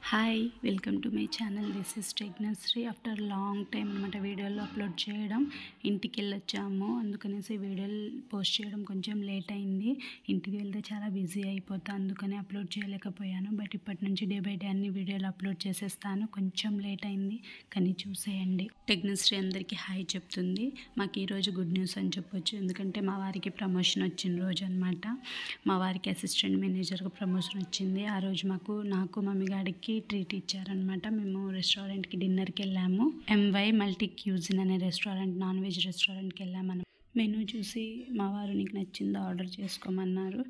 Hi welcome to my channel. This is Technasri. After long time అనమాట వీడియోలు upload చేయడం. ఇంటికి వెళ్ళొచ్చాము, అందుకనేసి వీడియోలు పోస్ట్ చేయడం కొంచెం లేట్ అయింది. ఇంటికి వెళ్తే చాలా బిజీ అయిపోతా, అందుకని అప్లోడ్ చేయలేకపోయాను. బట్ ఇప్పటి నుంచి డే బై డే అన్ని వీడియోలు అప్లోడ్ చేసేస్తాను. కొంచెం లేట్ అయింది కానీ చూసేయండి. టెక్నశ్రీ అందరికీ హాయ్ చెప్తుంది. మాకు ఈరోజు గుడ్ న్యూస్ అని చెప్పొచ్చు, ఎందుకంటే మా వారికి ప్రమోషన్ వచ్చిన రోజు అనమాట. మా వారికి అసిస్టెంట్ మేనేజర్గా ప్రమోషన్ వచ్చింది. ఆ రోజు నాకు మమ్మీ గాడికి ట్రీట్ ఇచ్చారనమాట. మేము రెస్టారెంట్కి డిన్నర్కి వెళ్ళాము. ఎంవై మల్టీ క్యూజిన్ అనే రెస్టారెంట్, నాన్ వెజ్ రెస్టారెంట్కి వెళ్ళాము. మెనూ చూసి మా వారు నీకు నచ్చిందో ఆర్డర్ చేసుకోమన్నారు.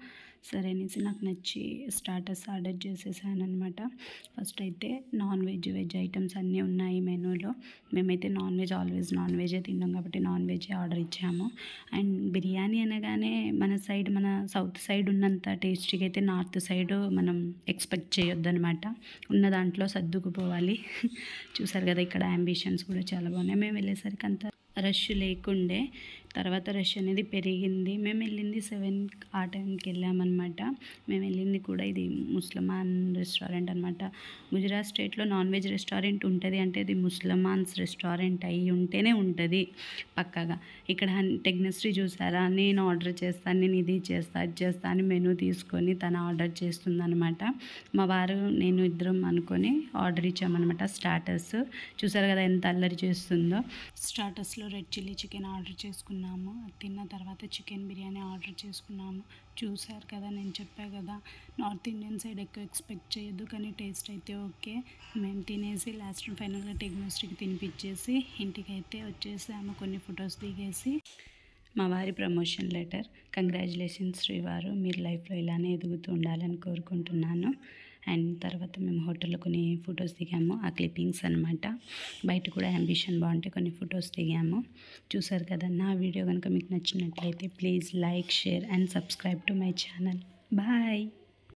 సరే అనేసి నాకు నచ్చి స్టార్టర్స్ ఆర్డర్ చేసేసాను అనమాట. ఫస్ట్ అయితే నాన్ వెజ్, వెజ్ ఐటమ్స్ అన్నీ ఉన్నాయి మెనూలో. మేమైతే నాన్ వెజ్, ఆల్వేస్ నాన్ వెజే తిన్నాం కాబట్టి నాన్ వెజ్ ఆర్డర్ ఇచ్చాము. అండ్ బిర్యానీ అనగానే మన సౌత్ సైడ్ ఉన్నంత టేస్టీగా అయితే నార్త్ సైడ్ మనం ఎక్స్పెక్ట్ చేయొద్దు అనమాట. ఉన్న దాంట్లో సర్దుకుపోవాలి. చూసారు కదా, ఇక్కడ అంబిషన్స్ కూడా చాలా బాగున్నాయి. మేము వెళ్ళేసరికి అంత రష్ లేకుండే, తర్వాత రష్ అనేది పెరిగింది. మేము వెళ్ళింది 7 ఆ టైంకి వెళ్ళామన్నమాట. మేము వెళ్ళింది కూడా ఇది ముస్లమాన్ రెస్టారెంట్ అనమాట. గుజరాత్ స్టేట్లో నాన్ వెజ్ రెస్టారెంట్ ఉంటుంది అంటే ఇది ముస్లమాన్స్ రెస్టారెంట్ అయ్యి ఉంటేనే ఉంటుంది పక్కాగా. ఇక్కడ టెక్నశ్రీ చూసారా, నేను ఆర్డర్ చేస్తాను, నేను ఇది చేస్తా అది చేస్తా అని మెనూ తీసుకొని తను ఆర్డర్ చేస్తుందనమాట. మా వారు నేను ఇద్దరం అనుకొని ఆర్డర్ ఇచ్చామన్నమాట. స్టార్టర్స్ చూసారు కదా ఎంత అల్లరి చేస్తుందో. స్టార్టర్స్లో రెడ్ చిల్లీ చికెన్ ఆర్డర్ చేసుకున్నాము. తిన్న తర్వాత చికెన్ బిర్యానీ ఆర్డర్ చేసుకున్నాము. చూసారు కదా, నేను చెప్పా కదా నార్త్ ఇండియన్ సైడ్ ఎక్కువ ఎక్స్పెక్ట్ చేయొద్దు, కానీ టేస్ట్ అయితే ఓకే. మేము తినేసి లాస్ట్ ఫైనల్గా టెక్నశ్రీకి తినిపించేసి ఇంటికైతే వచ్చేసాము. కొన్ని ఫొటోస్ దిగేసి మా వారి ప్రమోషన్ లెటర్. కంగ్రాచులేషన్స్ శ్రీవారు, మీరు లైఫ్లో ఇలానే ఎదుగుతూ ఉండాలని కోరుకుంటున్నాను. అండ్ తర్వాత మేము హోటల్లో కొన్ని ఫొటోస్ దిగాము, ఆ క్లిప్పింగ్స్ అనమాట. బయట కూడా అంబిషన్ బాగుంటే కొన్ని ఫొటోస్ దిగాము. చూసారు కదా, నా వీడియో కనుక మీకు నచ్చినట్లయితే please like, share and subscribe to my channel. Bye.